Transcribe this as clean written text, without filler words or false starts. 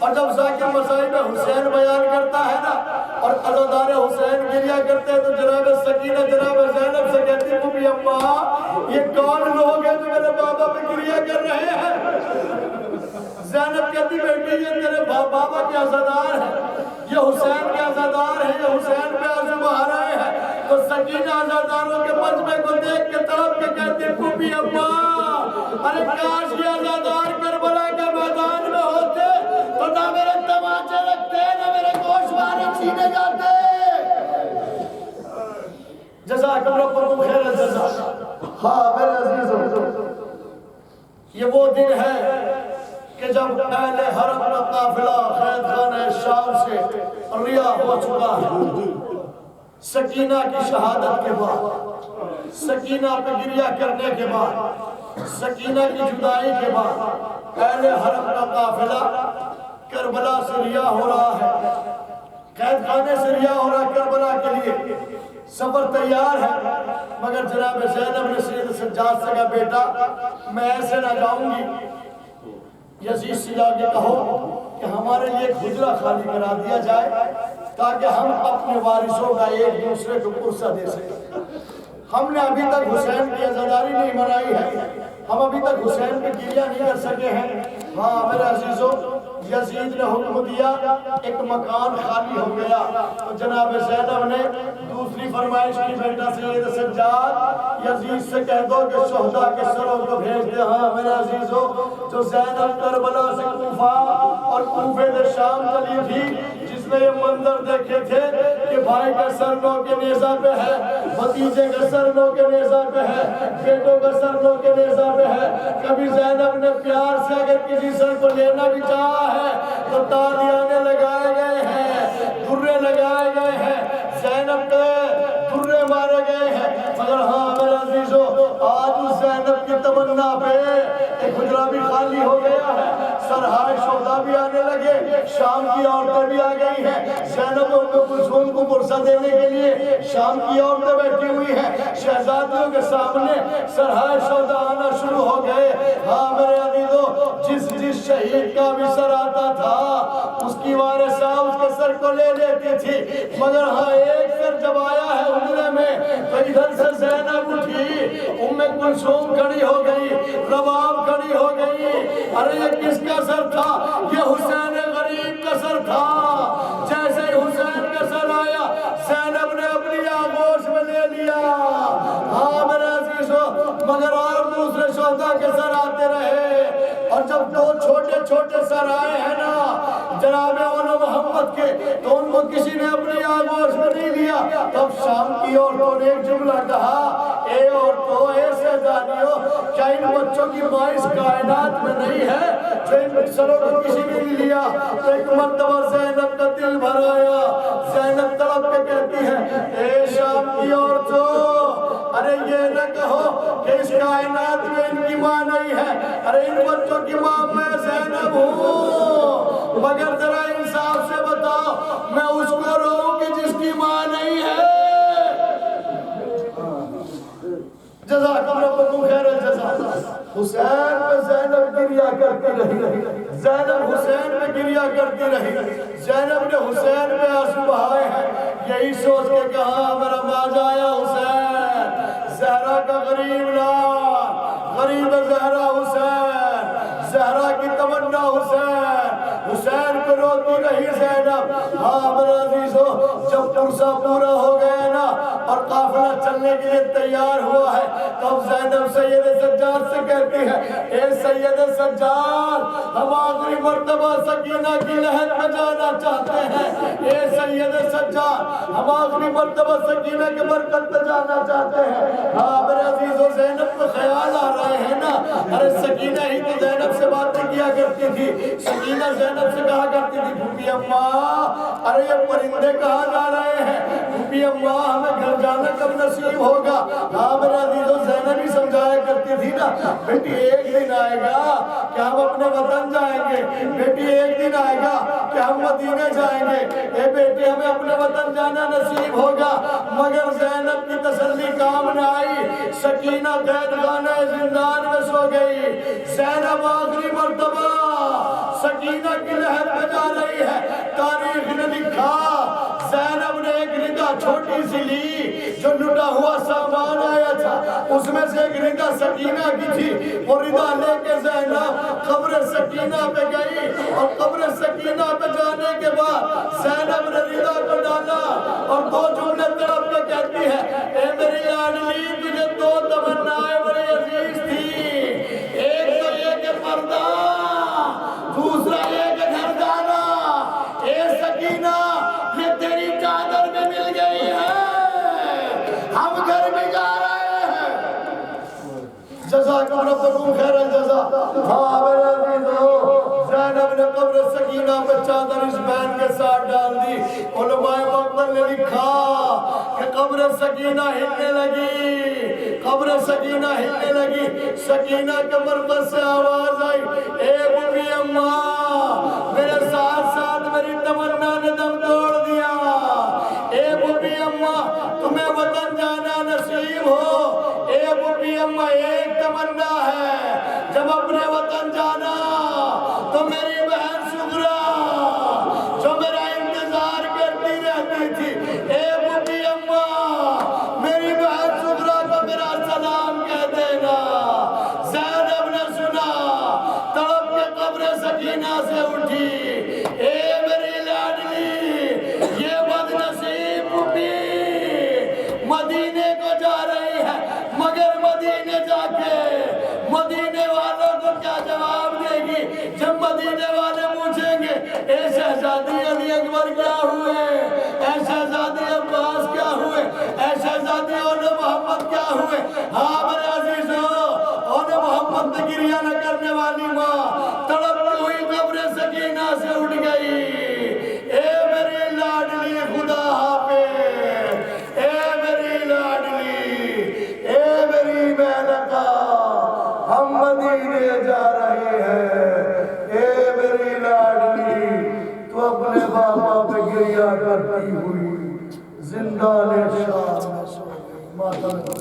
اور جب ذاکر مسائل میں حسین بیان کرتا ہے نا اور عزادار حسین گریہ کرتے ہیں تو جناب سکینہ جناب زینب سے کہتی ہے بی اماں یہ کون لوگ ہیں جو میرے بابا پہ گریہ کر رہے ہیں؟ زینب کہتی بیٹی یہ تیرے بابا کے عزادار ہیں، یہ حسین کے عزادار ہیں، یہ حسین پہ آنسو بہا رہے ہیں۔ تو سکینہ عزاداروں کے مجمع کو دیکھ کے طرف کے کہتی بی اماں ارے کاش یہ عزادار کربلا کے میدان میں ہوتے تو نہ میرے تماچے رکھتے نہ میرے گوشوارے چھینے جاتے۔ جزاکم ربکم خیر الجزا۔ ہاں میرے عزیزوں یہ وہ دن ہے کہ جب اہل حرم کا قافلہ قید خانہ شام سے رہا ہو چکا ہے، سکینہ کی شہادت کے بعد، سکینہ پہ گریہ کرنے کے بعد، سکینہ کی جدائی کے بعد اہل حرم کا قافلہ کربلا سے رہا ہو رہا ہے، قید خانے سے رہا ہو رہا کربلا کے لیے سفر تیار ہے، مگر جناب زینب نے سید سجاد سے کہا بیٹا میں ایسے نہ جاؤں گی، یزید سے جا کے کہو کہ ہمارے لیے ایک حجرہ خالی کرا دیا جائے تاکہ ہم اپنے وارثوں کا ایک دوسرے کو پرسہ دے سکیں۔ ہم نے ابھی تک حسین کی عزاداری نہیں منائی ہے، ہم ابھی تک حسین پہ گریہ نہیں کر سکے ہیں۔ ہاں میرے عزیزوں یزید نے حکم دیا ایک مکان خالی ہو گیا تو جناب زینب نے دوسری فرمائش کی بیٹا سید سجاد یزید سے کہہ دو کہ شہداء کے سروں کو بھیج دے۔ ہاں میرے عزیزوں جو زینب کربلا سے کوفہ اور کوفے سے شام چلی تھی جس نے یہ منظر دیکھے تھے کہ بھائی کا سر نو کے نیزہ پہ ہے، بھتیجے کا سر نو کے نیزہ پہ ہے، بیٹوں کا سر نو کے نیزہ پہ ہے، کبھی زینب نے پیار سے اگر کسی سر کو لینا بھی چاہا ہے تو تالیانے لگائے گئے ہیں، درے لگائے گئے ہیں، زینب پہ درے مارے گئے ہیں، مگر ہاں میرے عزیزوں آج اس زینب کی تمنا پہ ایک حجرہ بھی خالی ہو گیا ہے، سرہائے شہداء بھی آنے لگے، شام کی عورتیں بھی آ گئی ہیں، زینب و ام کلثوم کو پرسہ دینے کے لیے شام کی عورتیں بیٹھی ہوئی ہیں، شہزادیوں کے سامنے سرہائے شہداء آنا شروع ہو گئے۔ ہاں میرے عزیزوں جس شہید کا بھی سر آتا تھا اس کی وارثہ اس کے سر کو لے لیتی تھی، مگر ہاں ایک سر جب آیا ہے حجرے میں تو ادھر سے زینب اٹھی، ام کلثوم کھڑی ہو گئی، رباب کھڑی ہو گئی، ارے یہ کس کا سر تھا؟ یہ حسین غریب کا سر تھا۔ جیسے حسین کا سر آیا زینب نے اپنی آغوش میں لے لیا۔ ہاں میرے عزیزوں مگر اور دوسرے شہداء کے سر آتے رہے اور جب دو چھوٹے چھوٹے سر آئے ہیں نا جناب اولا محمد کے تو ان کو کسی نے اپنی آغوش میں نہیں لیا۔ تب شام کی عورتوں نے ایک جملہ کہا اے عورتوں اے شہزادیوں کیا ان بچوں کی ماں اس کائنات میں نہیں ہے جو ان سروں کو کسی نے نہیں لیا؟ تو ایک مرتبہ زینب کا دل بھر آیا، زینب تڑپ کے کہتی ہے اے شام کی عورتوں ارے یہ نہ کہو کہ اس کائنات میں ان کی ماں نہیں ہے، ارے ان بچوں کی ماں میں زینب ہوں، مگر ذرا انصاف سے بتاؤ میں اس کو روؤں کہ جس کی ماں نہیں ہے؟ جزاکم ربکم خیر الجزا۔ حسین پہ زینب گریہ کرتی رہی، زینب حسین پہ گریہ کرتی رہی، زینب نے حسین پہ آنسو بہائے ہیں، یہی سوچ کے کہا میرا ماجا یا حسین زہرا کا غریب لال، غریب زہرا حسین، زہرا کی تمنا حسین، حسین کو روتی رہی زینب۔ ہاں میرے عزیزوں جب پرسہ پورا ہو گیا نا اور قافلہ چلنے کے لیے تیار ہوا ہے تب زینب سید سجاد سے کہتی ہے اے سید سجاد ہم آخری مرتبہ سکینہ کی لہر میں جانا چاہتے ہیں، اے سید سجاد ہم آخری مرتبہ سکینہ کے برکت میں جانا چاہتے ہیں۔ ہاں میرے عزیزوں زینب کو خیال آ رہے ہیں نا، ارے سکینہ ہی تو زینب سے باتیں کیا کرتی تھی، سکینہ زینب سے کہا کرتی تھی بھوپی اماں ارے یہ پرندے کہاں جا رہے ہیں، بھوپی اماں ہمیں گھر جانا کب نصیب ہوگا؟ ہاں میرے عزیزوں زینب ہی سمجھایا کرتی تھی نا بیٹی ایک دن آئے گا کہ ہم اپنے وطن جائیں گے، بیٹی ایک دن آئے گا کہ ہم مدینے جائیں گے، اے بیٹی ہمیں اپنے وطن جانا نصیب ہوگا۔ مگر زینب کی تسلی کام نہ آئی، سکینہ قید خانہ زندان میں سو گئی، زینب آخری مرتبہ سکینہ کی لہر پہ جا رہی ہے. تاریخ نے لکھا زینب نے ایک ردا چھوٹی سی لی جو لٹا ہوا سامان آیا تھا, اس میں سے ایک ردا سکینہ کی تھی. وہ ردا لے کے زینب قبر سکینہ پہ گئی اور قبر سکینہ پہ جانے کے بعد زینب نے ردا کو ڈالا اور دو جملے طرف پہ کہتی ہے, اے میری لاڈلی تجھے دو تمنائیں بڑی عزیز تھی, ایک تو یہ کہ پردہ, دوسرا یہ کہ گھر جانا. اے سکینہ یہ تیری چادر میں مل گئی ہے, ہم گھر میں جا رہے ہیں. جزاکم ربکم خیر الجزا. ہاں میرے عزیزو, زینب نے قبر سکینہ پہ چادر اس بہن کے ساتھ ڈال دی. علماء مقبل نے لکھا کہ قبر سکینہ ہلنے لگی, قبر سکینہ ہلنے لگی. سکینہ کے مرکز سے آواز آئی, اے بی اماں میرے ساتھ ساتھ میری تمنا نے دم توڑ دیا. اے بی اماں تمہیں وطن جانا نصیب ہو. اے بی اماں ایک تمنا ہے, جب اپنے وطن جانا تو میری بہن سغرا جو میرا انتظار کرتی رہتی تھی, اے بی اماں میری بہن سغرا کو میرا سلام کہہ دینا. زینب نے سنا, تڑپ کے قبر سکینہ سے اٹھی, اے میری لاڈلی یہ بد نصیب بھی مدینے کو جا رہی ہے, مگر مدینے جا کے مدینے والوں کو کیا جواب دے گی جب مدینے والے پوچھیں گے اے شہزادی علی اکبر کیا ہوئے, اے شہزادی عباس کیا ہوئے, اے شہزادی اول محمد کیا ہوئے. ہاں میرے عزیزو, اول محمد نے گریہ نہ کرنے والی ماں تڑپتی ہوئی قبر سکینہ سے اٹھ گئی. اے میری لاڈلی خدا حافظ, اے میری لاڈلی, اے میری مینکا ہم مدینے جا رہے ہیں. اے میری لاڈلی تو اپنے بابا پہ گریہ کرتی ہوئی زندان شام میں سو گئی.